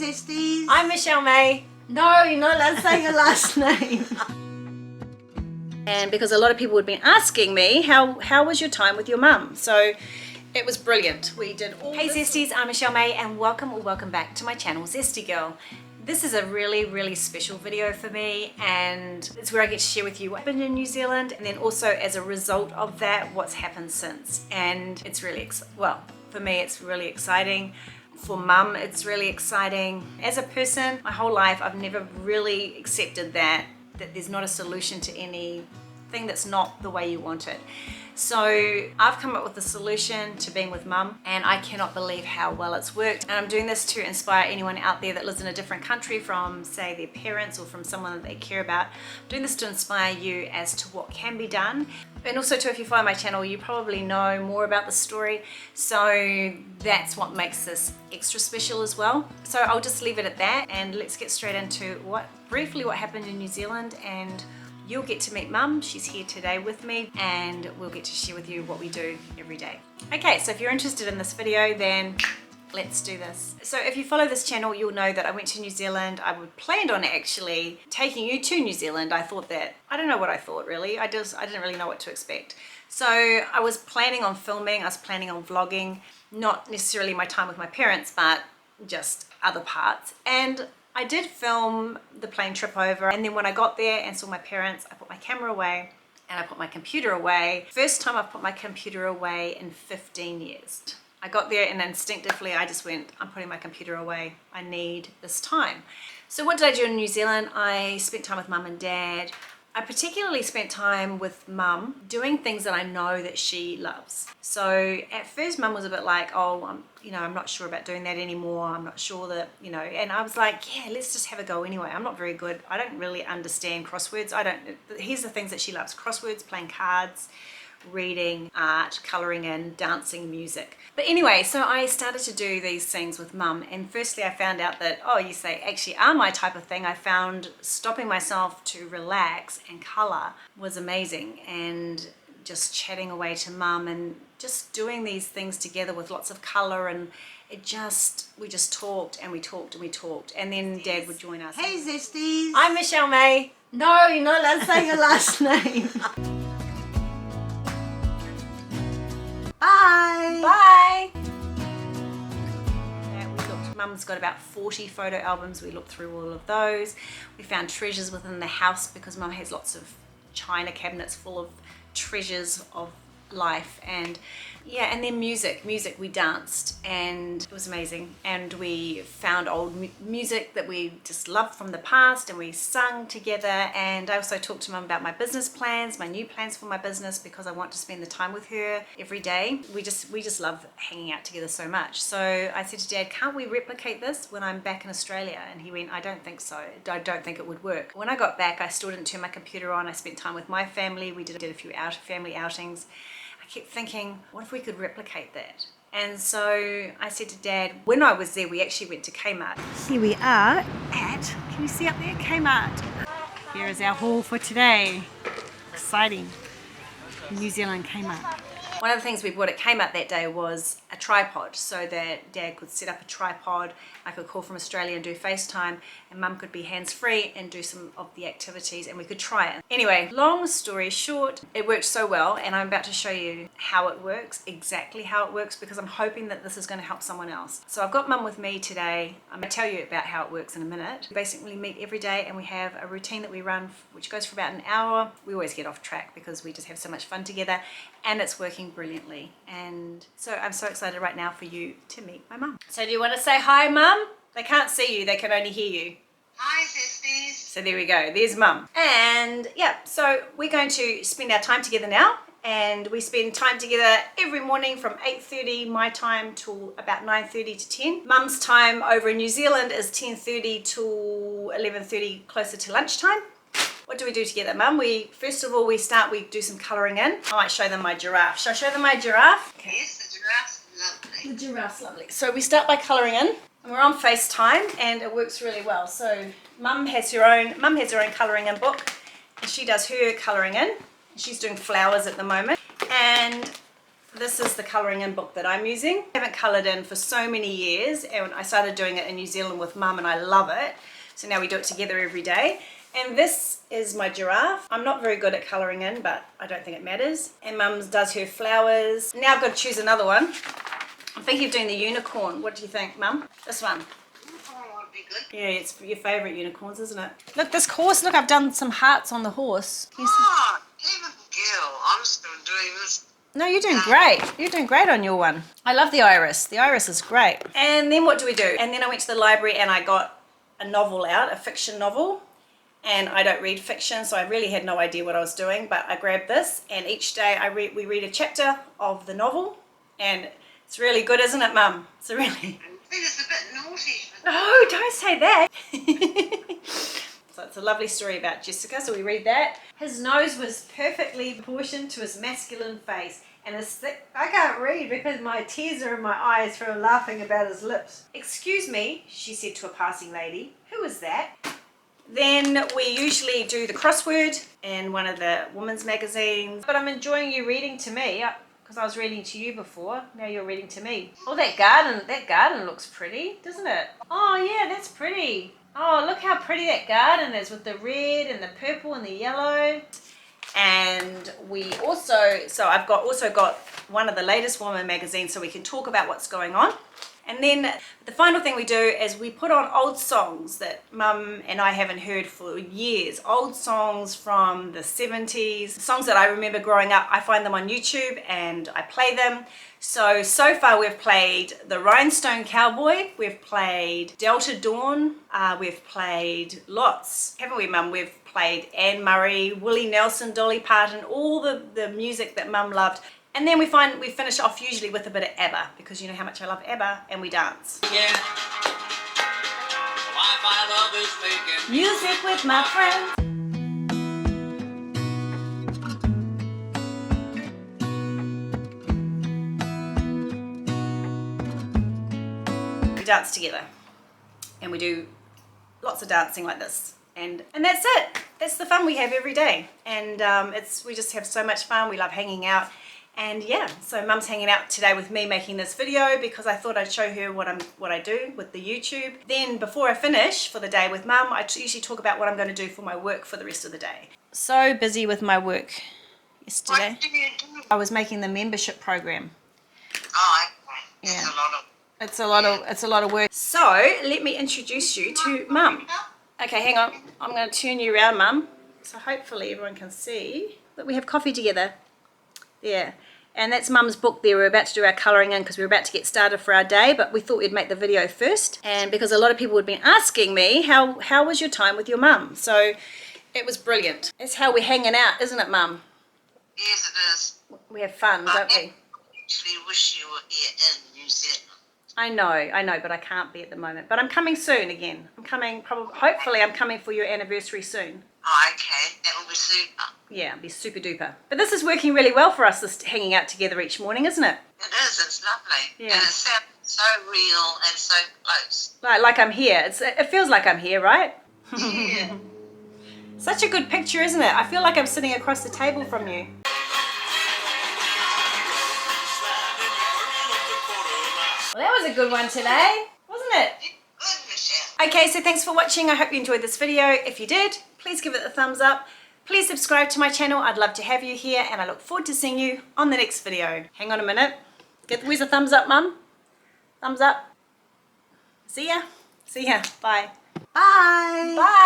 Zesties. I'm Michelle May. No, you're not allowed to say your last name. And because a lot of people had been asking me, how was your time with your mum? So it was brilliant. We did all Hey Zesties, I'm Michelle May and welcome back to my channel, Zesty Girl. This is a really special video for me, and it's where I get to share with you what happened in New Zealand, and then also as a result of that, what's happened since. And it's really, well, for me it's really exciting. For mum, it's really exciting. As a person, my whole life, I've never really accepted that there's not a solution to anything that's not the way you want it. So I've come up with a solution to being with mum, and I cannot believe how well it's worked. And I'm doing this to inspire anyone out there that lives in a different country from, say, their parents or from someone that they care about. I'm doing this to inspire you as to what can be done. And also too, if you follow my channel, you probably know more about the story. So that's what makes this extra special as well. So I'll just leave it at that, and let's get straight into briefly what happened in New Zealand, and you'll get to meet mum. She's here today with me, and we'll get to share with you what we do every day. Okay, so if you're interested in this video, then let's do this. So if you follow this channel, you'll know that I went to New Zealand. I planned on actually taking you to New Zealand. I thought that, I don't know what I thought really. I didn't really know what to expect. So I was planning on filming, I was planning on vlogging, not necessarily my time with my parents, but just other parts. And I did film the plane trip over, and then when I got there and saw my parents, I put my camera away and I put my computer away. First time I've put my computer away in 15 years. I got there and instinctively I just went, I'm putting my computer away. I need this time. So what did I do in New Zealand? I spent time with mum and dad. I particularly spent time with mum doing things that I know that she loves. So at first mum was a bit like, oh, I'm not sure about doing that anymore. I'm not sure that, and I was like, yeah, let's just have a go anyway. I'm not very good. I don't really understand crosswords. Here's the things that she loves: crosswords, playing cards, reading, art, colouring in, dancing, music. But anyway, so I started to do these things with mum, and firstly I found out that, oh, you say actually are my type of thing. I found stopping myself to relax and colour was amazing, and just chatting away to mum and just doing these things together with lots of colour, and we just talked and we talked and we talked, and then Dad would join us. Hey Zesties. I'm Michelle May. No, you're not allowed to say your last name. Bye. Bye. Mum's got about 40 photo albums. We looked through all of those. We found treasures within the house because mum has lots of china cabinets full of treasures of life. And yeah, and then music we danced, and it was amazing. And we found old music that we just loved from the past, and we sung together. And I also talked to mum about my business plans, my new plans for my business, because I want to spend the time with her every day. We just love hanging out together so much. So I said to Dad, can't we replicate this when I'm back in Australia? And he went, I don't think so. I don't think it would work. When I got back, I still didn't turn my computer on. I spent time with my family. We did a few family outings. I kept thinking, what if we could replicate that? And so I said to Dad, when I was there, we actually went to Kmart. Here we are at, can you see up there, Kmart? Here is our haul for today. Exciting. New Zealand Kmart. One of the things we bought at Kmart that day was a tripod, so that Dad could set up a tripod. I could call from Australia and do FaceTime, and Mum could be hands-free and do some of the activities, and we could try it. Anyway, long story short, it worked so well, and I'm about to show you how it works, exactly how it works, because I'm hoping that this is going to help someone else. So I've got Mum with me today. I'm going to tell you about how it works in a minute. We basically meet every day, and we have a routine that we run, which goes for about an hour. We always get off track because we just have so much fun together, and it's working brilliantly. And so I'm so excited right now for you to meet my mum. So do you want to say hi, Mum? They can't see you, they can only hear you. Hi Zesties. So there we go, there's Mum. And yeah, so we're going to spend our time together now, and we spend time together every morning from 8:30 my time till about 9:30 to 10. Mum's time over in New Zealand is 10:30 to 11:30, closer to lunchtime. What do we do together, Mum? First of all, we do some colouring in. I might show them my giraffe. Shall I show them my giraffe? Okay. Yes, the giraffe's lovely. The giraffe's lovely. So we start by colouring in, and we're on FaceTime, and it works really well. So Mum has her own colouring in book, and she does her colouring in. She's doing flowers at the moment, and This is the colouring in book that I'm using. I haven't coloured in for so many years, and I started doing it in New Zealand with Mum, and I love it. So now we do it together every day. And this is my giraffe. I'm not very good at colouring in, but I don't think it matters. And Mum does her flowers. Now I've got to choose another one. I'm thinking of doing the unicorn. What do you think, Mum? This one. Oh, would be good. Yeah, it's your favourite unicorns, isn't it? Look, this horse. Look, I've done some hearts on the horse. Can you see? Oh, even girl, I'm still doing this. No, you're doing great. You're doing great on your one. I love the iris. The iris is great. And then what do we do? And then I went to the library and I got a novel out, a fiction novel. And I don't read fiction, so I really had no idea what I was doing. But I grabbed this, and each day we read a chapter of the novel. And it's really good, isn't it, Mum? It's really... I think it's a bit naughty. Oh, don't say that. So it's a lovely story about Jessica, so we read that. His nose was perfectly proportioned to his masculine face, and his thick... I can't read because my tears are in my eyes from laughing about his lips. Excuse me, she said to a passing lady. Who is that? Then we usually do the crossword in one of the women's magazines. But I'm enjoying you reading to me, because I was reading to you before. Now you're reading to me. Oh, that garden looks pretty, doesn't it? Oh yeah, that's pretty. Oh, look how pretty that garden is with the red and the purple and the yellow. And we also, so I've also got one of the latest women magazines so we can talk about what's going on. And then the final thing we do is we put on old songs that Mum and I haven't heard for years. Old songs from the 70s, songs that I remember growing up. I find them on YouTube and I play them. So far we've played The Rhinestone Cowboy, we've played Delta Dawn, we've played lots, haven't we, Mum? We've played Anne Murray, Willie Nelson, Dolly Parton, all the music that Mum loved. And then we finish off usually with a bit of ABBA, because you know how much I love ABBA, and we dance. Yeah. Wi-Fi love is making music with my friends. We dance together, and we do lots of dancing like this. And that's it. That's the fun we have every day. And we just have so much fun. We love hanging out. And yeah, so Mum's hanging out today with me making this video because I thought I'd show her what I do with the YouTube. Then before I finish for the day with Mum, I usually talk about what I'm going to do for my work for the rest of the day. So busy with my work yesterday. What do you do? I was making the membership program. Oh, okay. Yeah. It's a lot of... It's a lot of work. So let me introduce you to Mum. Okay, hang on. I'm going to turn you around, Mum. So hopefully everyone can see that we have coffee together. Yeah, and that's Mum's book there. We're about to do our colouring in because we're about to get started for our day, but we thought we'd make the video first. And because a lot of people had been asking me, how was your time with your mum? So it was brilliant. It's how we're hanging out, isn't it, Mum? Yes, it is. We have fun, don't we? I actually wish you were here in New Zealand. I know, but I can't be at the moment. But I'm coming soon again. I'm coming, hopefully I'm coming for your anniversary soon. Oh, okay. That will be super. Yeah, it'll be super duper. But this is working really well for us, this hanging out together each morning, isn't it? It is. It's lovely. Yeah. And it sounds so real and so close. Like I'm here. It feels like I'm here, right? Yeah. Such a good picture, isn't it? I feel like I'm sitting across the table from you. Well, that was a good one today, wasn't it? Good, Michelle. Okay, so thanks for watching. I hope you enjoyed this video. If you did, please give it a thumbs up. Please subscribe to my channel. I'd love to have you here, and I look forward to seeing you on the next video. Hang on a minute. Where's a thumbs up, Mum? Thumbs up. See ya. See ya. Bye. Bye. Bye.